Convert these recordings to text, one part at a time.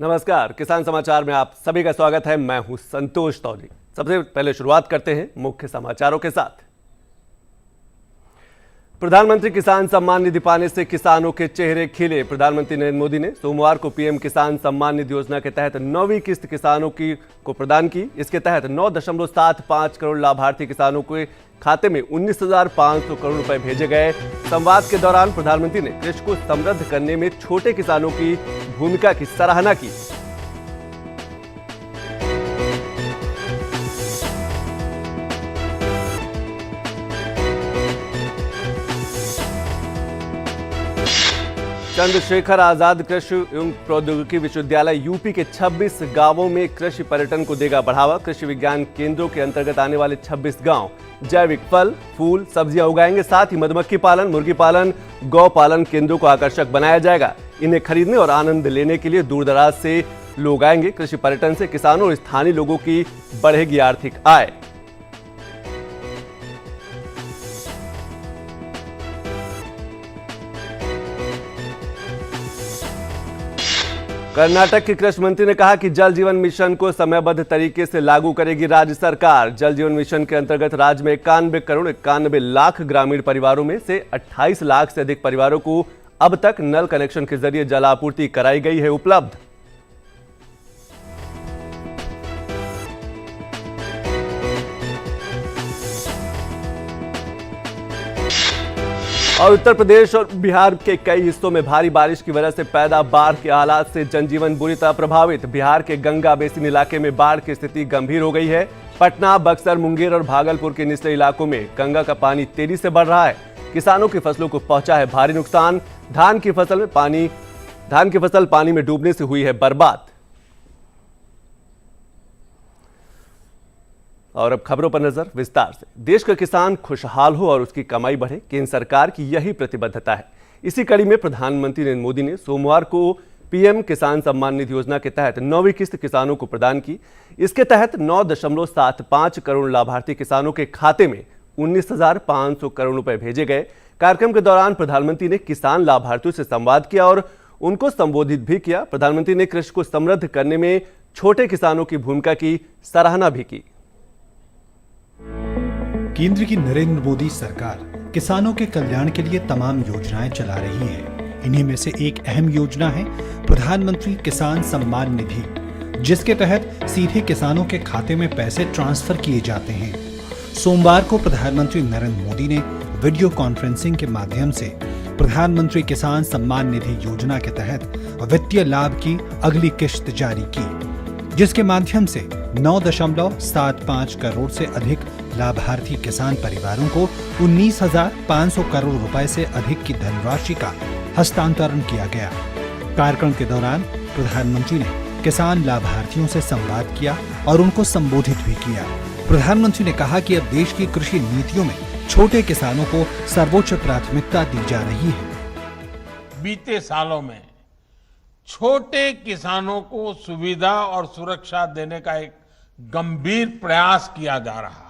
नमस्कार, किसान समाचार में आप सभी का स्वागत है। मैं हूं संतोष तौली। सबसे पहले शुरुआत करते हैं मुख्य समाचारों के साथ। प्रधानमंत्री किसान सम्मान निधि पाने से किसानों के चेहरे खिले। प्रधानमंत्री नरेंद्र मोदी ने सोमवार को पीएम किसान सम्मान निधि योजना के तहत 9वीं किस्त किसानों को प्रदान की। इसके तहत 9.75 करोड़ लाभार्थी किसानों के खाते में 19,500 करोड़ रुपए भेजे गए। संवाद के दौरान प्रधानमंत्री ने कृषि को समृद्ध करने में छोटे किसानों की भूमिका की सराहना की। चंद्रशेखर आजाद कृषि एवं प्रौद्योगिकी विश्वविद्यालय यूपी के 26 गांवों में कृषि पर्यटन को देगा बढ़ावा। कृषि विज्ञान केंद्रों के अंतर्गत आने वाले 26 गांव जैविक फल, फूल, सब्जियां उगाएंगे। साथ ही मधुमक्खी पालन, मुर्गी पालन, गौ पालन केंद्रों को आकर्षक बनाया जाएगा। इन्हें खरीदने और आनंद लेने के लिए दूर दराज से लोग आएंगे। कृषि पर्यटन से किसानों और स्थानीय लोगों की बढ़ेगी आर्थिक आय। कर्नाटक के कृषि मंत्री ने कहा कि जल जीवन मिशन को समयबद्ध तरीके से लागू करेगी राज्य सरकार। जल जीवन मिशन के अंतर्गत राज्य में 91 करोड़ 91 लाख ग्रामीण परिवारों में से 28 लाख से अधिक परिवारों को अब तक नल कनेक्शन के जरिए जल आपूर्ति कराई गई है उपलब्ध। और उत्तर प्रदेश और बिहार के कई हिस्सों में भारी बारिश की वजह से पैदा बाढ़ के हालात से जनजीवन बुरी तरह प्रभावित। बिहार के गंगा बेसिन इलाके में बाढ़ की स्थिति गंभीर हो गई है। पटना, बक्सर, मुंगेर और भागलपुर के निचले इलाकों में गंगा का पानी तेजी से बढ़ रहा है। किसानों की फसलों को पहुंचा है भारी नुकसान। धान की फसल पानी में डूबने से हुई है बर्बाद। और अब खबरों पर नजर विस्तार से। देश का किसान खुशहाल हो और उसकी कमाई बढ़े, केंद्र सरकार की यही प्रतिबद्धता है। इसी कड़ी में प्रधानमंत्री नरेंद्र मोदी ने सोमवार को पीएम किसान सम्मान निधि योजना के तहत 9वीं किस्त किसानों को प्रदान की। इसके तहत 9.75 करोड़ लाभार्थी किसानों के खाते में 19,500 करोड़ रुपए भेजे गए। कार्यक्रम के दौरान प्रधानमंत्री ने किसान लाभार्थियों से संवाद किया और उनको संबोधित भी किया। प्रधानमंत्री ने कृषि को समृद्ध करने में छोटे किसानों की भूमिका की सराहना भी की। केंद्र की नरेंद्र मोदी सरकार किसानों के कल्याण के लिए तमाम योजनाएं चला रही है। इन्हीं में से एक अहम योजना है प्रधानमंत्री किसान सम्मान निधि, जिसके तहत सीधे किसानों के खाते में पैसे ट्रांसफर किए जाते हैं। सोमवार को प्रधानमंत्री नरेंद्र मोदी ने वीडियो कॉन्फ्रेंसिंग के माध्यम से प्रधानमंत्री किसान सम्मान निधि योजना के तहत वित्तीय लाभ की अगली किश्त जारी की, जिसके माध्यम से 9.75 करोड़ से अधिक लाभार्थी किसान परिवारों को 19,500 करोड़ रुपए से अधिक की धनराशि का हस्तांतरण किया गया। कार्यक्रम के दौरान प्रधानमंत्री ने किसान लाभार्थियों से संवाद किया और उनको संबोधित भी किया। प्रधानमंत्री ने कहा कि अब देश की कृषि नीतियों में छोटे किसानों को सर्वोच्च प्राथमिकता दी जा रही है। बीते सालों में छोटे किसानों को सुविधा और सुरक्षा देने का एक गंभीर प्रयास किया जा रहा है।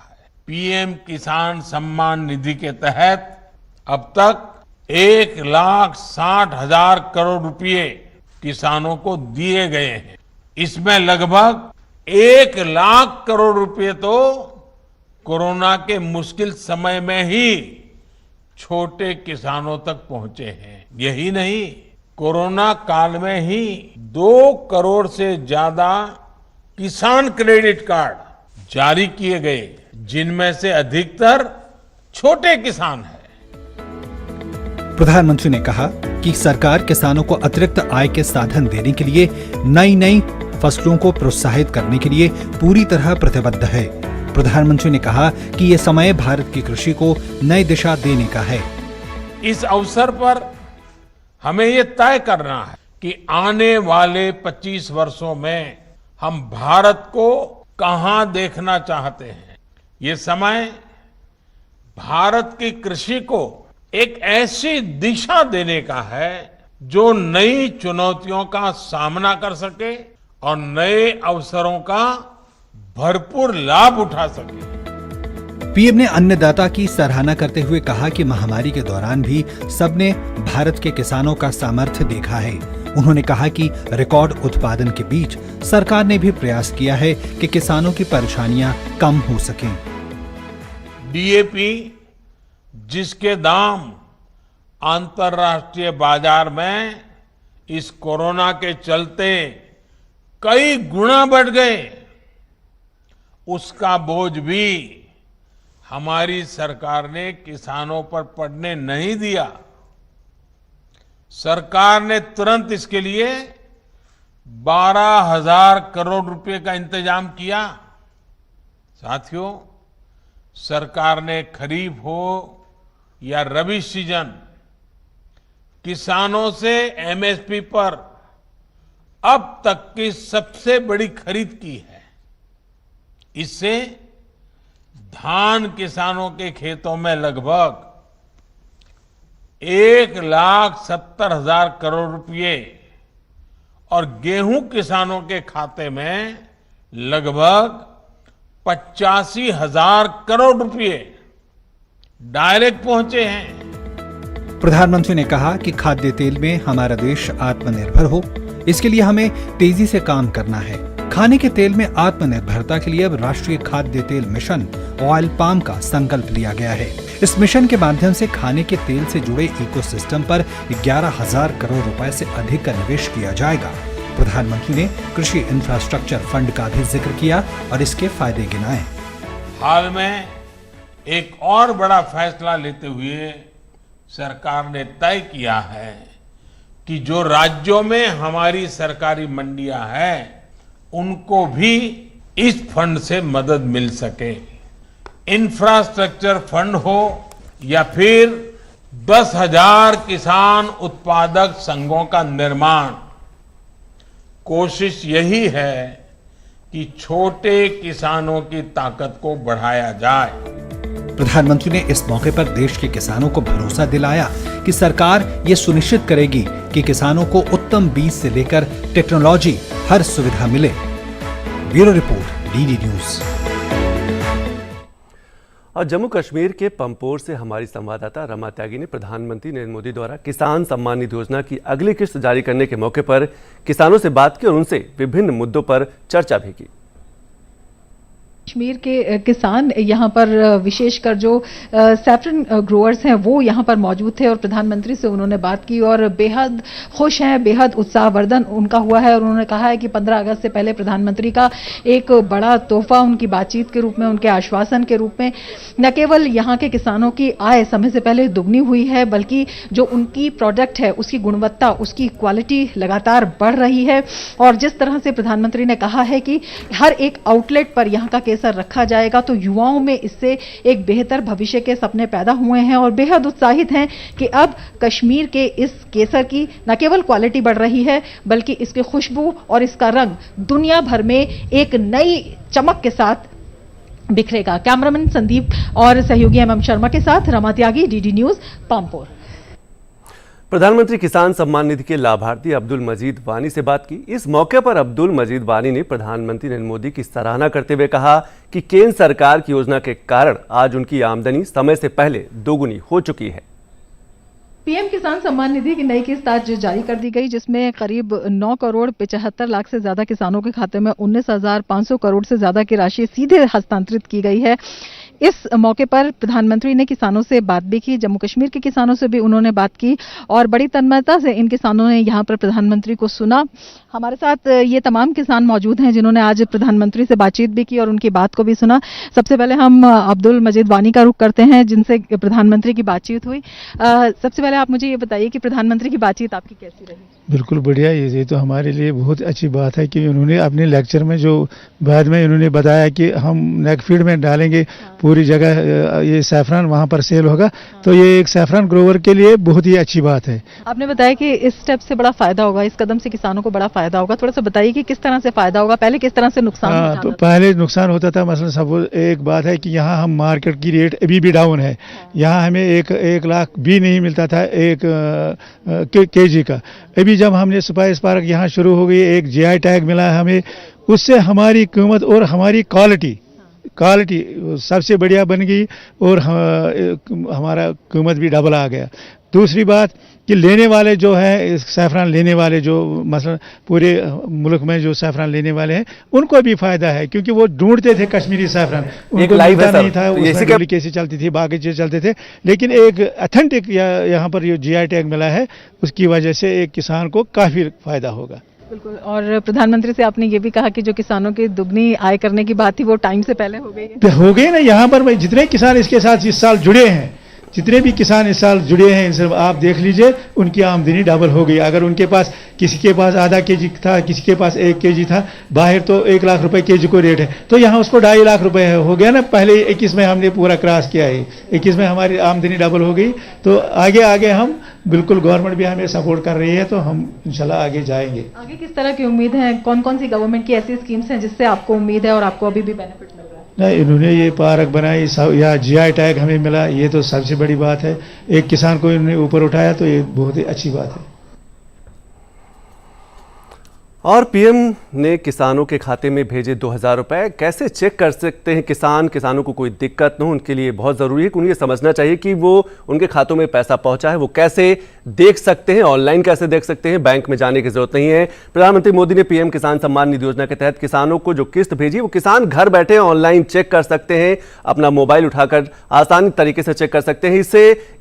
पीएम किसान सम्मान निधि के तहत अब तक 1,60,000 करोड़ रुपए किसानों को दिए गए हैं। इसमें लगभग 1 लाख करोड़ रुपए तो कोरोना के मुश्किल समय में ही छोटे किसानों तक पहुंचे हैं। यही नहीं, कोरोना काल में ही 2 करोड़ से ज्यादा किसान क्रेडिट कार्ड जारी किए गए, जिनमें से अधिकतर छोटे किसान हैं। प्रधानमंत्री ने कहा कि सरकार किसानों को अतिरिक्त आय के साधन देने के लिए नई फसलों को प्रोत्साहित करने के लिए पूरी तरह प्रतिबद्ध है। प्रधानमंत्री ने कहा कि ये समय भारत की कृषि को नई दिशा देने का है। इस अवसर पर हमें ये तय करना है कि आने वाले 25 वर्षों में हम भारत को कहां देखना चाहते हैं। ये समय भारत की कृषि को एक ऐसी दिशा देने का है जो नई चुनौतियों का सामना कर सके और नए अवसरों का भरपूर लाभ उठा सके। पीएम ने अन्नदाता की सराहना करते हुए कहा कि महामारी के दौरान भी सबने भारत के किसानों का सामर्थ्य देखा है उन्होंने कहा कि रिकॉर्ड उत्पादन के बीच सरकार ने भी प्रयास किया है कि किसानों की परेशानियां कम हो सकें। डीएपी जिसके दाम अंतर्राष्ट्रीय बाजार में इस कोरोना के चलते कई गुना बढ़ गए, उसका बोझ भी हमारी सरकार ने किसानों पर पड़ने नहीं दिया। सरकार ने तुरंत इसके लिए 12,000 करोड़ रुपए का इंतजाम किया। साथियों, सरकार ने खरीफ हो या रबी सीजन, किसानों से एमएसपी पर अब तक की सबसे बड़ी खरीद की है। इससे धान किसानों के खेतों में लगभग 1,70,000 करोड़ रुपए और गेहूं किसानों के खाते में लगभग 85,000 करोड़ रुपए डायरेक्ट पहुंचे हैं। प्रधानमंत्री ने कहा कि खाद्य तेल में हमारा देश आत्मनिर्भर हो, इसके लिए हमें तेजी से काम करना है। खाने के तेल में आत्मनिर्भरता के लिए अब राष्ट्रीय खाद्य तेल मिशन ऑयल पाम का संकल्प लिया गया है। इस मिशन के माध्यम से खाने के तेल से जुड़े इकोसिस्टम पर 11,000 करोड़ रुपए से अधिक का निवेश किया जाएगा। प्रधानमंत्री ने कृषि इंफ्रास्ट्रक्चर फंड का भी जिक्र किया और इसके फायदे गिनाए। हाल में एक और बड़ा फैसला लेते हुए सरकार ने तय किया है कि जो राज्यों में हमारी सरकारी मंडियां हैं, उनको भी इस फंड से मदद मिल सके। इंफ्रास्ट्रक्चर फंड हो या फिर 10,000 किसान उत्पादक संघों का निर्माण, कोशिश यही है कि छोटे किसानों की ताकत को बढ़ाया जाए। प्रधानमंत्री ने इस मौके पर देश के किसानों को भरोसा दिलाया कि सरकार ये सुनिश्चित करेगी कि किसानों को उत्तम बीज से लेकर टेक्नोलॉजी हर सुविधा मिले। Bureau report, DD news. और जम्मू कश्मीर के पंपोर से हमारी संवाददाता रमा त्यागी ने प्रधानमंत्री नरेंद्र मोदी द्वारा किसान सम्मान निधि योजना की अगली किस्त जारी करने के मौके पर किसानों से बात की और उनसे विभिन्न मुद्दों पर चर्चा भी की। कश्मीर के किसान यहाँ पर विशेषकर जो सैफरन ग्रोअर्स हैं वो यहाँ पर मौजूद थे और प्रधानमंत्री से उन्होंने बात की और बेहद खुश हैं, बेहद उत्साहवर्धन उनका हुआ है और उन्होंने कहा है कि 15 अगस्त से पहले प्रधानमंत्री का एक बड़ा तोहफा उनकी बातचीत के रूप में, उनके आश्वासन के रूप में न केवल यहाँ के किसानों की आय समय से पहले दुगनी हुई है, बल्कि जो उनकी प्रोडक्ट है उसकी गुणवत्ता, उसकी क्वालिटी लगातार बढ़ रही है। और जिस तरह से प्रधानमंत्री ने कहा है कि हर एक आउटलेट पर यहाँ का केसर रखा जाएगा तो युवाओं में इससे एक बेहतर भविष्य के सपने पैदा हुए हैं और बेहद उत्साहित हैं कि अब कश्मीर के इस केसर की न केवल क्वालिटी बढ़ रही है बल्कि इसकी खुशबू और इसका रंग दुनिया भर में एक नई चमक के साथ बिखरेगा। कैमरामैन संदीप और सहयोगी एमएम शर्मा के साथ रमा त्यागी, डीडी न्यूज, पामपोर। प्रधानमंत्री किसान सम्मान निधि के लाभार्थी अब्दुल मजीद वानी से बात की। इस मौके पर अब्दुल मजीद वानी ने प्रधानमंत्री नरेंद्र मोदी की सराहना करते हुए कहा कि केंद्र सरकार की योजना के कारण आज उनकी आमदनी समय से पहले दोगुनी हो चुकी है। पीएम किसान सम्मान निधि की नई किस्त आज जारी कर दी गई, जिसमें करीब 9 करोड़ 75 लाख से ज्यादा किसानों के खाते में 19,500 करोड़ से ज्यादा की राशि सीधे हस्तांतरित की गई है। इस मौके पर प्रधानमंत्री ने किसानों से बात भी की, जम्मू कश्मीर के किसानों से भी उन्होंने बात की और बड़ी तन्मयता से इन किसानों ने यहाँ पर प्रधानमंत्री को सुना। हमारे साथ ये तमाम किसान मौजूद हैं जिन्होंने आज प्रधानमंत्री से बातचीत भी की और उनकी बात को भी सुना। सबसे पहले हम अब्दुल मजीद वानी का रुख करते हैं जिनसे प्रधानमंत्री की बातचीत हुई। सबसे पहले आप मुझे ये बताइए कि प्रधानमंत्री की बातचीत आपकी कैसी रही? बिल्कुल बढ़िया। ये तो हमारे लिए बहुत अच्छी बात है कि उन्होंने अपने लेक्चर में जो बाद में उन्होंने बताया कि हम नेकफीड में डालेंगे पूरी जगह ये सैफरान वहाँ पर सेल होगा, तो ये एक सैफरान ग्रोवर के लिए बहुत ही अच्छी बात है। आपने बताया कि इस स्टेप से बड़ा फायदा होगा, इस कदम से किसानों को बड़ा फायदा होगा। थोड़ा सा बताइए कि किस तरह से फायदा होगा, पहले किस तरह से नुकसान? तो पहले नुकसान होता था, मसलन सब एक बात है कि यहाँ हम मार्केट की रेट अभी भी डाउन है। यहाँ हमें एक लाख भी नहीं मिलता था एक केजी का। अभी जब हमने स्पाइस पार्क यहाँ शुरू हो गई, एक जीआई टैग मिला है हमें, उससे हमारी कीमत और हमारी क्वालिटी सबसे बढ़िया बन गई और हमारा कीमत भी डबल आ गया। दूसरी बात, कि लेने वाले जो है सैफरान लेने वाले जो मसलन पूरे मुल्क में जो सैफरान लेने वाले हैं उनको भी फायदा है, क्योंकि वो ढूंढते थे कश्मीरी सैफरान, उनको मिलता नहीं था, उसमें डुप्लीकेसी चलती थी, बाकी चीज़ चलते थे। लेकिन एक ऑथेंटिक यहाँ पर जो GI टैग मिला है उसकी वजह से एक किसान को काफ़ी फायदा होगा। बिल्कुल। और प्रधानमंत्री से आपने ये भी कहा कि जो किसानों की दुगनी आय करने की बात थी वो टाइम से पहले हो गई है। हो गई ना, यहाँ पर जितने किसान इसके साथ इस साल जुड़े हैं, जितने भी किसान इस साल जुड़े हैं, इनसे आप देख लीजिए उनकी आमदनी डबल हो गई। अगर उनके पास किसी के पास आधा केजी था, किसी के पास 1 केजी था, बाहर तो 1 लाख रुपए केजी को रेट है, तो यहाँ उसको 2.5 लाख रुपए हो गया ना। पहले 21 में हमने पूरा क्रॉस किया है, 21 में हमारी आमदनी डबल हो गई। तो आगे आगे हम बिल्कुल, गवर्नमेंट भी हमें सपोर्ट कर रही है, तो हम इंशाल्लाह आगे जाएंगे। आगे किस तरह की उम्मीद है, कौन कौन सी गवर्नमेंट की ऐसी स्कीम्स हैं जिससे आपको उम्मीद है और आपको अभी भी बेनिफिट मिल रहा है? नहीं, इन्होंने ये पार्क बनाई या GI टैग हमें मिला, ये तो सबसे बड़ी बात है। एक किसान को इन्होंने ऊपर उठाया तो ये बहुत ही अच्छी बात है। और PM ने किसानों के खाते में भेजे 2000 रुपए। कैसे चेक कर सकते हैं किसानों को कोई दिक्कत न हो, उनके लिए बहुत ज़रूरी है कि उन्हें ये समझना चाहिए कि वो उनके खातों में पैसा पहुंचा है। वो कैसे देख सकते हैं, ऑनलाइन कैसे देख सकते हैं, बैंक में जाने की जरूरत नहीं है। प्रधानमंत्री मोदी ने PM किसान सम्मान निधि योजना के तहत किसानों को जो किस्त भेजी, वो किसान घर बैठे ऑनलाइन चेक कर सकते हैं, अपना मोबाइल उठाकर आसानी तरीके से चेक कर सकते हैं।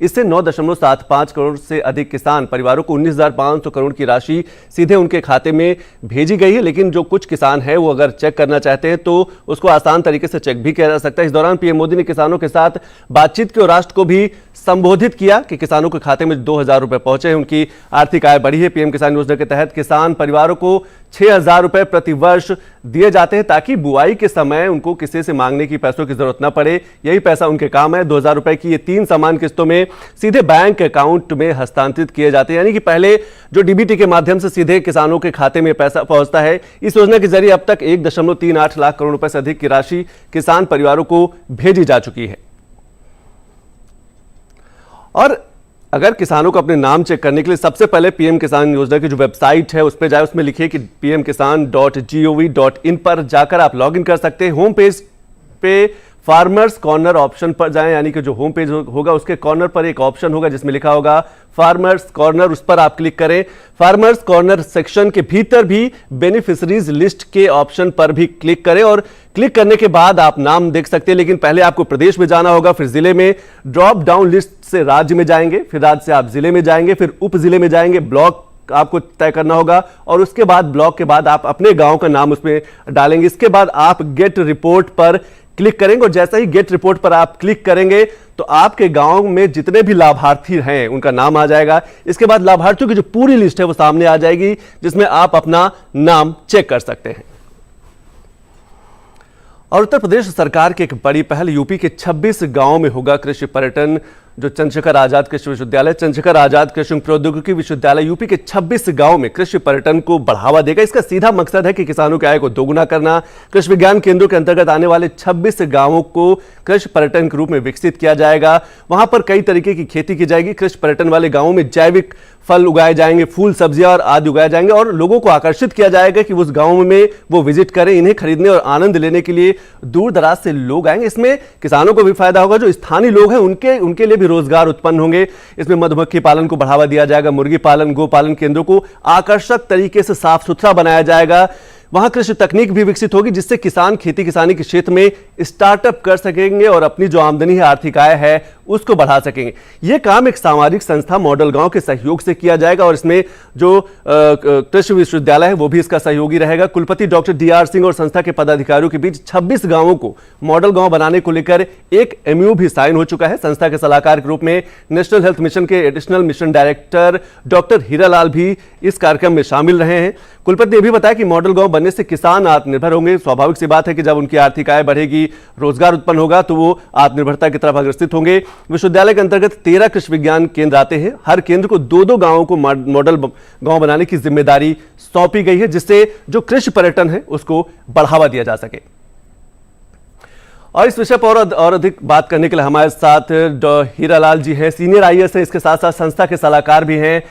इससे 9.75 करोड़ से अधिक किसान परिवारों को 19,500 करोड़ की राशि सीधे उनके खाते में भेजी गई है। लेकिन जो कुछ किसान है वो अगर चेक करना चाहते हैं तो उसको आसान तरीके से चेक भी किया जा सकता है। इस दौरान PM मोदी ने किसानों के साथ बातचीत की और राष्ट्र को भी संबोधित किया कि किसानों के खाते में 2000 रुपए पहुंचे हैं, उनकी आर्थिक आय बढ़ी है। PM किसान योजना के तहत किसान परिवारों को 6000 रुपए प्रति वर्ष दिए जाते हैं ताकि बुआई के समय उनको किसी से मांगने की पैसों की जरूरत ना पड़े। यही पैसा उनके काम है। 2000 रुपए की ये 3 समान किस्तों में सीधे बैंक अकाउंट में हस्तांतरित किए जाते हैं, यानी कि पहले जो DBT के माध्यम से सीधे किसानों के खाते में पैसा पहुंचता है। इस योजना के जरिए अब तक 1.38 लाख करोड़ रुपए से अधिक की राशि किसान परिवारों को भेजी जा चुकी है। और अगर किसानों को अपने नाम चेक करने के लिए सबसे पहले PM किसान योजना की जो वेबसाइट है उस पर जाए, उसमें लिखिए कि pmkisan.gov.in पर जाकर आप लॉगिन कर सकते हैं। होम पेज पे फार्मर्स कॉर्नर ऑप्शन पर जाएं, यानी कि जो होम पेज होगा उसके कॉर्नर पर एक ऑप्शन होगा जिसमें लिखा होगा फार्मर्स कॉर्नर, उस पर आप क्लिक करें। फार्मर्स कॉर्नर सेक्शन के भीतर भी बेनिफिशरीज लिस्ट के ऑप्शन पर भी क्लिक करें और क्लिक करने के बाद आप नाम देख सकते हैं। लेकिन पहले आपको प्रदेश में जाना होगा, फिर जिले में, ड्रॉप डाउन लिस्ट से राज्य में जाएंगे, फिर राज्य से आप जिले में जाएंगे, फिर उप जिले में जाएंगे, ब्लॉक आपको तय करना होगा और उसके बाद ब्लॉक के बाद आप अपने गांव का नाम उसमें डालेंगे। इसके बाद आप गेट रिपोर्ट पर क्लिक करेंगे और जैसे ही गेट रिपोर्ट पर आप क्लिक करेंगे तो आपके गांव में जितने भी लाभार्थी हैं उनका नाम आ जाएगा। इसके बाद लाभार्थियों की जो पूरी लिस्ट है वो सामने आ जाएगी जिसमें आप अपना नाम चेक कर सकते हैं। और उत्तर प्रदेश सरकार की एक बड़ी पहल, यूपी के 26 गांवों में होगा कृषि पर्यटन। जो चंद्रशेखर आजाद कृषि विश्वविद्यालय, चंद्रशेखर आजाद कृषि प्रौद्योगिकी विश्वविद्यालय यूपी के 26 गांवों में कृषि पर्यटन को बढ़ावा देगा। इसका सीधा मकसद है कि किसानों की आय को दोगुना करना। कृषि विज्ञान केंद्रों के अंतर्गत आने वाले 26 गांवों को कृषि पर्यटन के रूप में विकसित किया जाएगा। वहां पर कई तरीके की खेती की जाएगी। कृषि पर्यटन वाले गांवों में जैविक फल उगाए जाएंगे, फूल सब्जियां और आदि उगाए जाएंगे और लोगों को आकर्षित किया जाएगा कि उस गांव में वो विजिट करें। इन्हें खरीदने और आनंद लेने के लिए दूर दराज से लोग आएंगे। इसमें किसानों को भी फायदा होगा, जो स्थानीय लोग हैं उनके लिए भी रोजगार उत्पन्न होंगे। इसमें मधुमक्खी पालन को बढ़ावा दिया जाएगा, मुर्गी पालन, गोपालन केंद्रों को आकर्षक तरीके से साफ सुथरा बनाया जाएगा। वहां कृषि तकनीक भी विकसित होगी जिससे किसान खेती किसानी के क्षेत्र में स्टार्टअप कर सकेंगे और अपनी जो आमदनी है, आर्थिक आय है, उसको बढ़ा सकेंगे। यह काम एक सामाजिक संस्था मॉडल गांव के सहयोग से किया जाएगा और इसमें जो कृषि विश्वविद्यालय है वो भी इसका सहयोगी रहेगा। कुलपति डॉक्टर DR सिंह और संस्था के पदाधिकारियों के बीच 26 गांवों को मॉडल गांव बनाने को लेकर एक MOU भी साइन हो चुका है। संस्था के सलाहकार के रूप में नेशनल हेल्थ मिशन के additional mission director doctor Hiralal भी इस कार्यक्रम में शामिल रहे हैं। कुलपति ने भी बताया कि मॉडल गांव बनने से किसान आत्मनिर्भर होंगे। स्वाभाविक सी बात है कि जब उनकी आर्थिक आय बढ़ेगी, रोजगार उत्पन्न होगा तो वो आत्मनिर्भरता की तरफ अग्रसित होंगे। विश्वविद्यालय के अंतर्गत 13 कृषि विज्ञान केंद्र आते हैं। हर केंद्र को 2-2 गांवों को मॉडल गांव बनाने की जिम्मेदारी सौंपी गई है जिससे जो कृषि पर्यटन है उसको बढ़ावा दिया जा सके। और इस विषय पर और अधिक बात करने के लिए हमारे साथ हीरालाल जी हैं, सीनियर IAS हैं, इसके साथ साथ संस्था के सलाहकार भी हैं।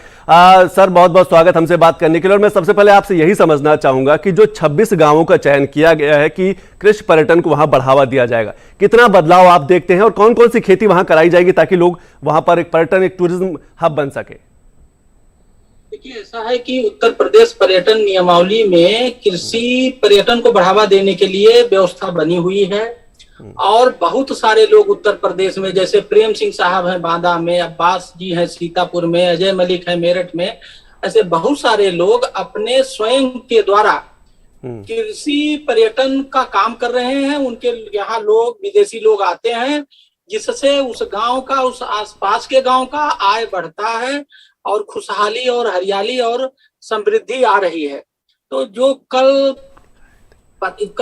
सर, बहुत बहुत स्वागत हमसे बात करने के लिए। और मैं सबसे पहले आपसे यही समझना चाहूंगा कि जो 26 गांवों का चयन किया गया है कि कृषि पर्यटन को वहां बढ़ावा दिया जाएगा, कितना बदलाव आप देखते हैं और कौन कौन सी खेती वहां कराई जाएगी ताकि लोग वहां पर एक पर्यटन, एक टूरिज्म हब बन सके? देखिए, ऐसा है कि उत्तर प्रदेश पर्यटन नियमावली में कृषि पर्यटन को बढ़ावा देने के लिए व्यवस्था बनी हुई है और बहुत सारे लोग उत्तर प्रदेश में, जैसे प्रेम सिंह साहब हैं बांदा में, अब्बास जी हैं सीतापुर में, अजय मलिक है मेरठ में, ऐसे बहुत सारे लोग अपने स्वयं के द्वारा कृषि पर्यटन का काम कर रहे हैं। उनके यहाँ लोग, विदेशी लोग आते हैं, जिससे उस गांव का, उस आसपास के गांव का आय बढ़ता है और खुशहाली और हरियाली और समृद्धि आ रही है। तो जो कल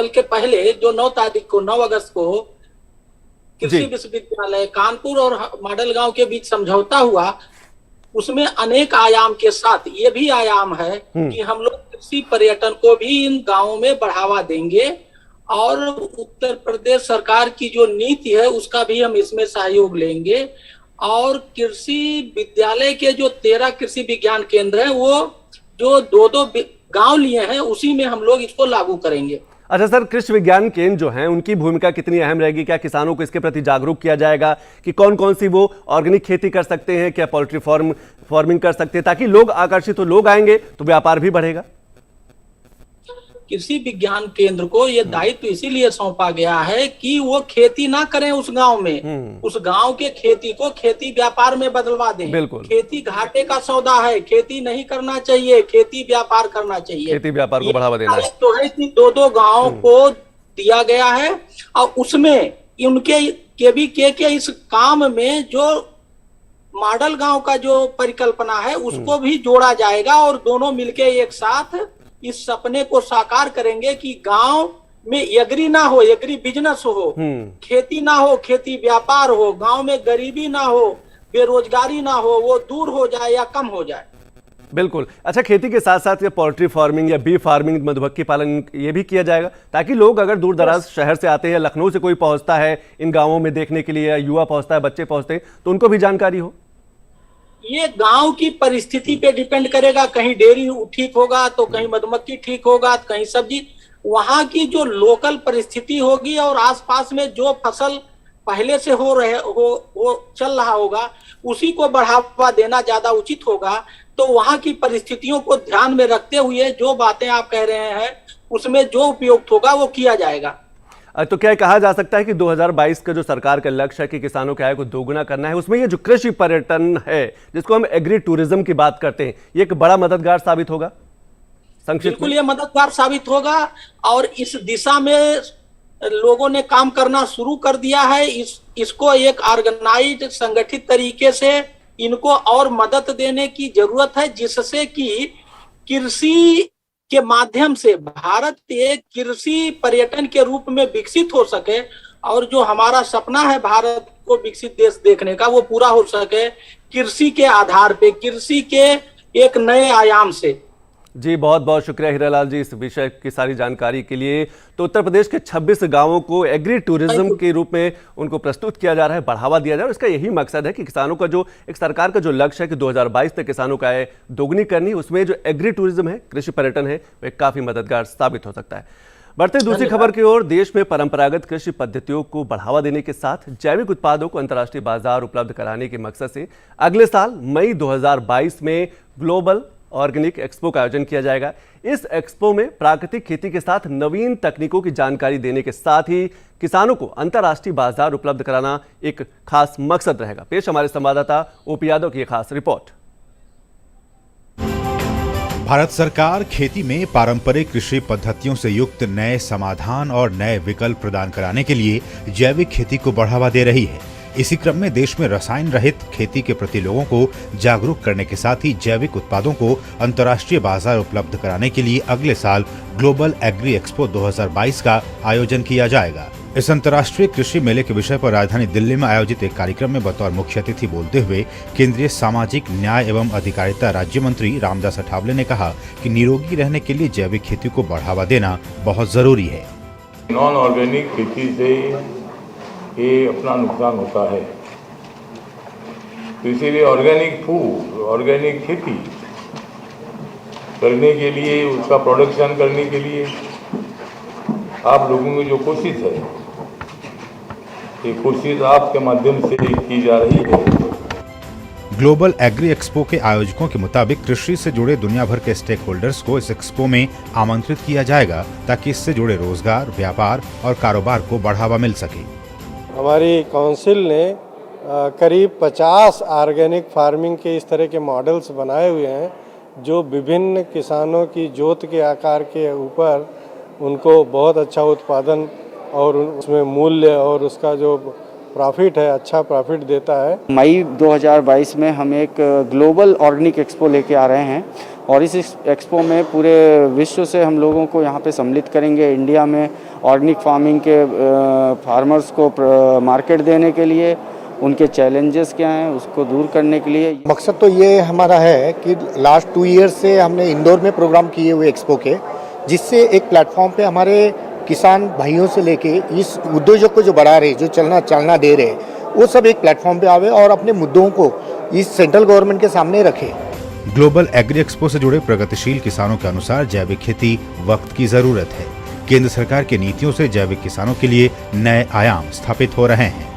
के पहले जो 9 तारीख को, 9 अगस्त को कृषि विश्वविद्यालय कानपुर और मॉडल गांव के बीच समझौता हुआ, उसमें अनेक आयाम के साथ ये भी आयाम है कि हम लोग कृषि पर्यटन को भी इन गांवों में बढ़ावा देंगे और उत्तर प्रदेश सरकार की जो नीति है उसका भी हम इसमें सहयोग लेंगे। और कृषि विद्यालय के जो 13 कृषि विज्ञान केंद्र हैं, वो जो 2-2 गांव लिए हैं, उसी में हम लोग इसको लागू करेंगे। अच्छा सर, कृषि विज्ञान केंद्र जो हैं उनकी भूमिका कितनी अहम रहेगी? क्या किसानों को इसके प्रति जागरूक किया जाएगा कि कौन कौन सी वो ऑर्गेनिक खेती कर सकते हैं, क्या पोल्ट्री फार्मिंग कर सकते हैं, ताकि लोग आकर्षित हो, लोग आएंगे तो व्यापार भी बढ़ेगा? कृषि विज्ञान केंद्र को ये दायित्व इसीलिए सौंपा गया है कि वो खेती ना करें उस गांव में, उस गांव के खेती को खेती व्यापार में बदलवा दें। बिल्कुल, खेती घाटे का सौदा है, खेती नहीं करना चाहिए, खेती व्यापार करना चाहिए, खेती व्यापार को बढ़ावा देना है। तो है कि 2-2 गाँव को दिया गया है और उसमें उनके केवीके के इस काम में जो मॉडल गांव का जो परिकल्पना है उसको भी जोड़ा जाएगा और दोनों मिलके एक साथ इस सपने को साकार करेंगे कि गांव में एग्री ना हो, एग्री बिजनेस हो, खेती ना हो, खेती व्यापार हो, गांव में गरीबी ना हो, बेरोजगारी ना हो, वो दूर हो जाए या कम हो जाए। बिल्कुल। अच्छा, खेती के साथ साथ ये पोल्ट्री फार्मिंग या बी फार्मिंग, मधुमक्खी पालन, ये भी किया जाएगा ताकि लोग अगर दूर दराज शहर से आते हैं, लखनऊ से कोई पहुंचता है इन गाँवों में देखने के लिए, या युवा पहुंचता है, बच्चे पहुंचते हैं, तो उनको भी जानकारी हो। ये गांव की परिस्थिति पे डिपेंड करेगा, कहीं डेयरी ठीक होगा तो कहीं मधुमक्खी ठीक होगा, कहीं सब्जी, वहां की जो लोकल परिस्थिति होगी और आसपास में जो फसल पहले से चल रहा होगा उसी को बढ़ावा देना ज्यादा उचित होगा। तो वहां की परिस्थितियों को ध्यान में रखते हुए जो बातें आप कह रहे हैं उसमें जो उपयुक्त होगा वो किया जाएगा। तो क्या कहा जा सकता है कि 2022 का जो सरकार का लक्ष्य है कि किसानों की आय को दोगुना करना है, उसमें ये जो कृषि पर्यटन है जिसको हम एग्री टूरिज्म की बात करते हैं, ये एक बड़ा मददगार साबित होगा? बिल्कुल ये मददगार साबित होगा और इस दिशा में लोगों ने काम करना शुरू कर दिया है। इसको एक ऑर्गेनाइज्ड, संगठित तरीके से इनको और मदद देने की जरूरत है, जिससे कि कृषि के माध्यम से भारत एक कृषि पर्यटन के रूप में विकसित हो सके और जो हमारा सपना है भारत को विकसित देश देखने का, वो पूरा हो सके कृषि के आधार पे, कृषि के एक नए आयाम से। जी, बहुत बहुत शुक्रिया हीरालाल जी इस विषय की सारी जानकारी के लिए। तो उत्तर प्रदेश के 26 गांवों को एग्री टूरिज्म के रूप में उनको प्रस्तुत किया जा रहा है, बढ़ावा दिया जा रहा है। इसका यही मकसद है कि किसानों का जो एक सरकार का जो लक्ष्य है कि 2022 तक किसानों का आय दोगुनी करनी, उसमें जो एग्री टूरिज्म है, कृषि पर्यटन है, वह काफी मददगार साबित हो सकता है। बढ़ते दूसरी खबर की ओर, देश में परंपरागत कृषि पद्धतियों को बढ़ावा देने के साथ जैविक उत्पादों को अंतर्राष्ट्रीय बाजार उपलब्ध कराने के मकसद से अगले साल मई 2022 में ग्लोबल ऑर्गेनिक एक्सपो का आयोजन किया जाएगा। इस एक्सपो में प्राकृतिक खेती के साथ नवीन तकनीकों की जानकारी देने के साथ ही किसानों को अंतर्राष्ट्रीय बाजार उपलब्ध कराना एक खास मकसद रहेगा। पेश हमारे संवाददाता ओपी यादव की खास रिपोर्ट। भारत सरकार खेती में पारंपरिक कृषि पद्धतियों से युक्त नए समाधान और नए विकल्प प्रदान कराने के लिए जैविक खेती को बढ़ावा दे रही है। इसी क्रम में देश में रसायन रहित खेती के प्रति लोगों को जागरूक करने के साथ ही जैविक उत्पादों को अंतर्राष्ट्रीय बाजार उपलब्ध कराने के लिए अगले साल ग्लोबल एग्री एक्सपो 2022 का आयोजन किया जाएगा। इस अंतर्राष्ट्रीय कृषि मेले के विषय पर राजधानी दिल्ली में आयोजित एक कार्यक्रम में बतौर मुख्य अतिथि बोलते हुए केंद्रीय सामाजिक न्याय एवं अधिकारिता राज्य मंत्री रामदास अठावले ने कहा कि निरोगी रहने के लिए जैविक खेती को बढ़ावा देना बहुत जरूरी है। नॉन ऑर्गेनिक खेती से ये अपना नुकसान होता है, तो इसीलिए ऑर्गेनिक फूड, ऑर्गेनिक खेती करने के लिए, उसका प्रोडक्शन करने के लिए आप लोगों की जो कोशिश है, ये कोशिश आपके माध्यम से की जा रही है। ग्लोबल एग्री एक्सपो के आयोजकों के मुताबिक कृषि से जुड़े दुनिया भर के स्टेक होल्डर्स को इस एक्सपो में आमंत्रित किया जाएगा ताकि इससे जुड़े रोजगार, व्यापार और कारोबार को बढ़ावा मिल सके। हमारी काउंसिल ने करीब 50 ऑर्गेनिक फार्मिंग के इस तरह के मॉडल्स बनाए हुए हैं जो विभिन्न किसानों की जोत के आकार के ऊपर उनको बहुत अच्छा उत्पादन और उसमें मूल्य और उसका जो प्रॉफिट है अच्छा प्रॉफिट देता है। मई 2022 में हम एक ग्लोबल ऑर्गेनिक एक्सपो लेके आ रहे हैं और इस एक्सपो में पूरे विश्व से हम लोगों को यहाँ पे सम्मिलित करेंगे। इंडिया में ऑर्गेनिक फार्मिंग के फार्मर्स को मार्केट देने के लिए, उनके चैलेंजेस क्या हैं उसको दूर करने के लिए। मकसद तो ये हमारा है कि लास्ट 2 ईयर्स से हमने इंदौर में प्रोग्राम किए हुए एक्सपो के, जिससे एक प्लेटफॉर्म पे हमारे किसान भाइयों से लेके इस उद्योजक को जो बढ़ा रहे, जो चालना दे रहे, वो सब एक प्लेटफॉर्म पे आवे और अपने मुद्दों को इस सेंट्रल गवर्नमेंट के सामने रखे। ग्लोबल एग्री एक्सपो से जुड़े प्रगतिशील किसानों के अनुसार जैविक खेती वक्त की जरूरत है। केंद्र सरकार की नीतियों से जैविक किसानों के लिए नए आयाम स्थापित हो रहे हैं।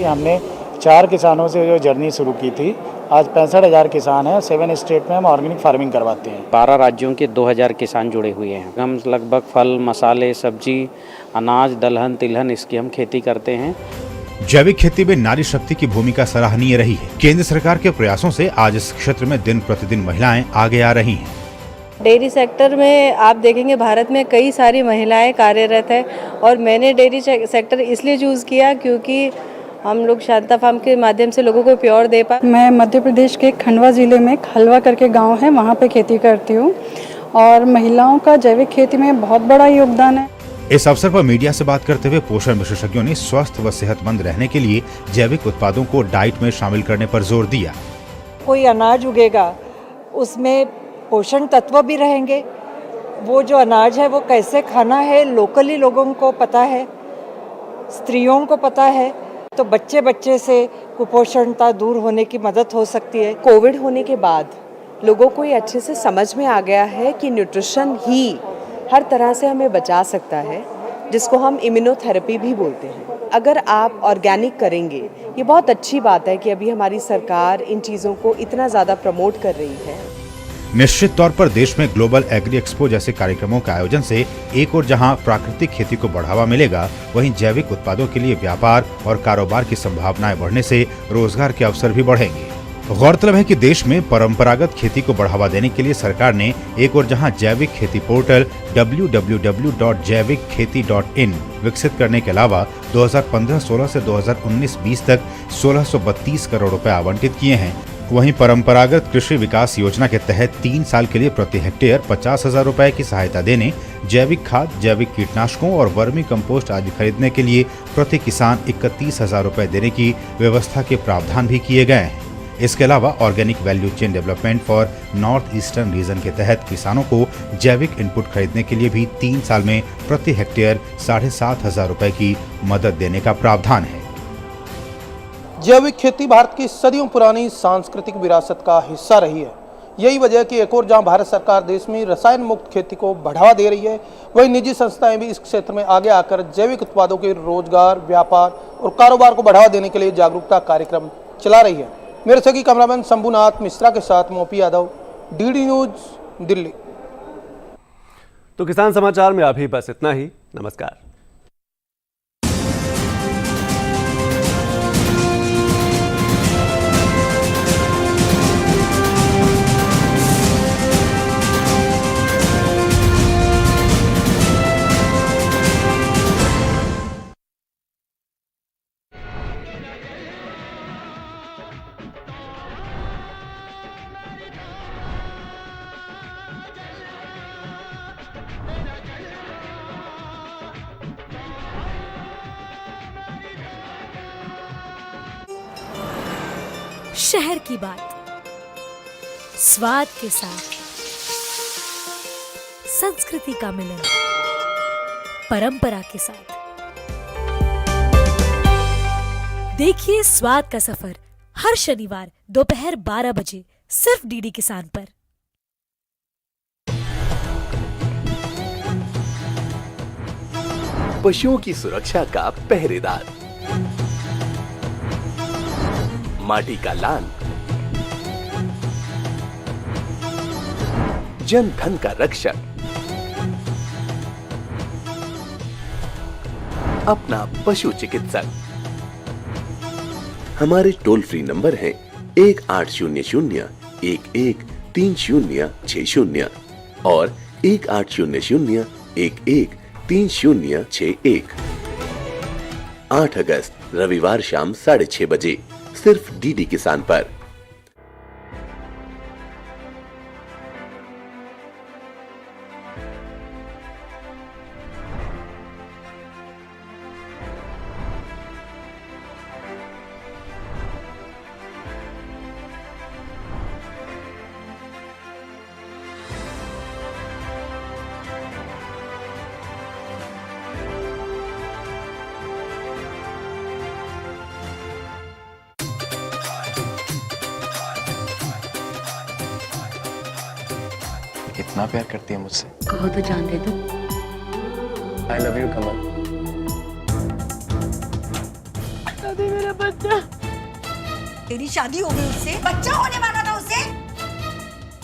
हमने 4 किसानों से जो जर्नी शुरू की थी, आज 65,000 किसान हैं। 7 स्टेट में हम ऑर्गेनिक फार्मिंग करवाते हैं। 12 राज्यों के 2000 किसान जुड़े हुए हैं। हम लगभग फल, मसाले, सब्जी, अनाज, दलहन, तिलहन इसकी हम खेती करते हैं। जैविक खेती में नारी शक्ति की भूमिका सराहनीय रही है। केंद्र सरकार के प्रयासों से आज इस क्षेत्र में दिन प्रतिदिन महिलाएं आगे आ रही हैं। डेयरी सेक्टर में आप देखेंगे भारत में कई सारी महिलाएं कार्यरत है और मैंने डेयरी सेक्टर इसलिए चूज़ किया क्योंकि हम लोग शांता फार्म के माध्यम से लोगों को प्योर दे पाए। मैं मध्य प्रदेश के खंडवा जिले में खलवा करके गांव है, वहां पे खेती करती हूं और महिलाओं का जैविक खेती में बहुत बड़ा योगदान है। इस अवसर पर मीडिया से बात करते हुए पोषण विशेषज्ञों ने स्वस्थ व सेहतमंद रहने के लिए जैविक उत्पादों को डाइट में शामिल करने पर जोर दिया। कोई अनाज उगेगा उसमें पोषण तत्व भी रहेंगे, वो जो अनाज है वो कैसे खाना है लोकली लोगों को पता है, स्त्रियों को पता है, तो बच्चे से कुपोषणता दूर होने की मदद हो सकती है। कोविड होने के बाद लोगों को ये अच्छे से समझ में आ गया है कि न्यूट्रिशन ही हर तरह से हमें बचा सकता है, जिसको हम इम्यूनोथेरेपी भी बोलते हैं। अगर आप ऑर्गेनिक करेंगे, ये बहुत अच्छी बात है कि अभी हमारी सरकार इन चीज़ों को इतना ज़्यादा प्रमोट कर रही है। निश्चित तौर पर देश में ग्लोबल एग्री एक्सपो जैसे कार्यक्रमों के आयोजन से एक और जहां प्राकृतिक खेती को बढ़ावा मिलेगा, वहीं जैविक उत्पादों के लिए व्यापार और कारोबार की संभावनाएं बढ़ने से रोजगार के अवसर भी बढ़ेंगे। गौरतलब है कि देश में परंपरागत खेती को बढ़ावा देने के लिए सरकार ने एक और जहां जैविक खेती पोर्टल www.jaivikkheti.in विकसित करने के अलावा 2015-16 से 2019-20 तक 1632 करोड़ रुपए आवंटित किए हैं। वहीं परंपरागत कृषि विकास योजना के तहत 3 साल के लिए प्रति हेक्टेयर 50,000 रुपए की सहायता देने, जैविक खाद, जैविक कीटनाशकों और वर्मी कंपोस्ट आदि खरीदने के लिए प्रति किसान 31,000 रुपए देने की व्यवस्था के प्रावधान भी किए गए हैं। इसके अलावा organic value chain development for north eastern region के तहत किसानों को जैविक इनपुट खरीदने के लिए भी 3 साल में प्रति हेक्टेयर 7,500 रुपए की मदद देने का प्रावधान है। जैविक खेती भारत की सदियों पुरानी सांस्कृतिक विरासत का हिस्सा रही है। यही वजह है कि एक और जहां भारत सरकार देश में रसायन मुक्त खेती को बढ़ावा दे रही है, वहीं निजी संस्थाएं भी इस क्षेत्र में आगे आकर जैविक उत्पादों के रोजगार, व्यापार और कारोबार को बढ़ावा देने के लिए जागरूकता कार्यक्रम चला रही है। मेरे सगी कैमरामैन शंभुनाथ मिश्रा के साथ मोपी यादव, डीडी न्यूज, दिल्ली। तो किसान समाचार में अभी बस इतना ही। नमस्कार। शहर की बात, स्वाद के साथ संस्कृति का मिलन, परंपरा के साथ। देखिए स्वाद का सफर हर शनिवार दोपहर 12 बजे सिर्फ डीडी किसान पर। पशुओं की सुरक्षा का पहरेदार, माटी का लाल, जन धन का रक्षक, अपना पशु चिकित्सक। हमारे टोल फ्री नंबर हैं 1800-113060 और 1800-113061। 8 अगस्त रविवार शाम 6:30 बजे सिर्फ डीडी किसान पर। कितना प्यार करती है मुझसे? कहो तो जान दे दूं। I love you कमल। दादी मेरा बच्चा। तेरी शादी हो गई उससे, बच्चा होने वाला था उसे।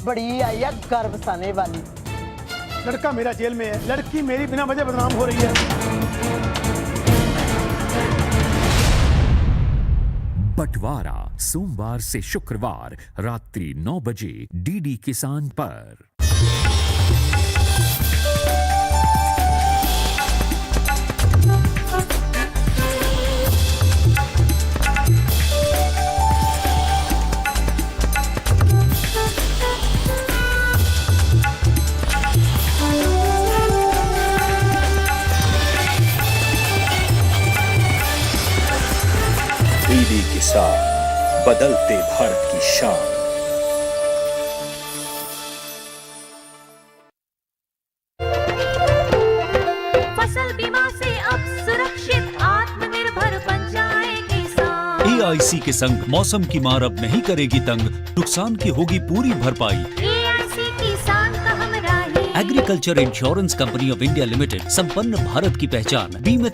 बड़ी आई है गर्भ साने वाली। लड़का मेरा जेल में है, लड़की मेरी बिना वजह बदनाम हो रही है। बंटवारा सोमवार से शुक्रवार रात्रि 9 बजे डीडी किसान पर। डीडी किसान, बदलते भारत की शान। फसल बीमा से अब सुरक्षित आत्मनिर्भर बन जाए किसान। AIC के संग मौसम की मार अब नहीं करेगी तंग, नुकसान की होगी पूरी भरपाई। AIC किसान का हमराही। Agriculture insurance company of India limited, संपन्न भारत की पहचान, बीमित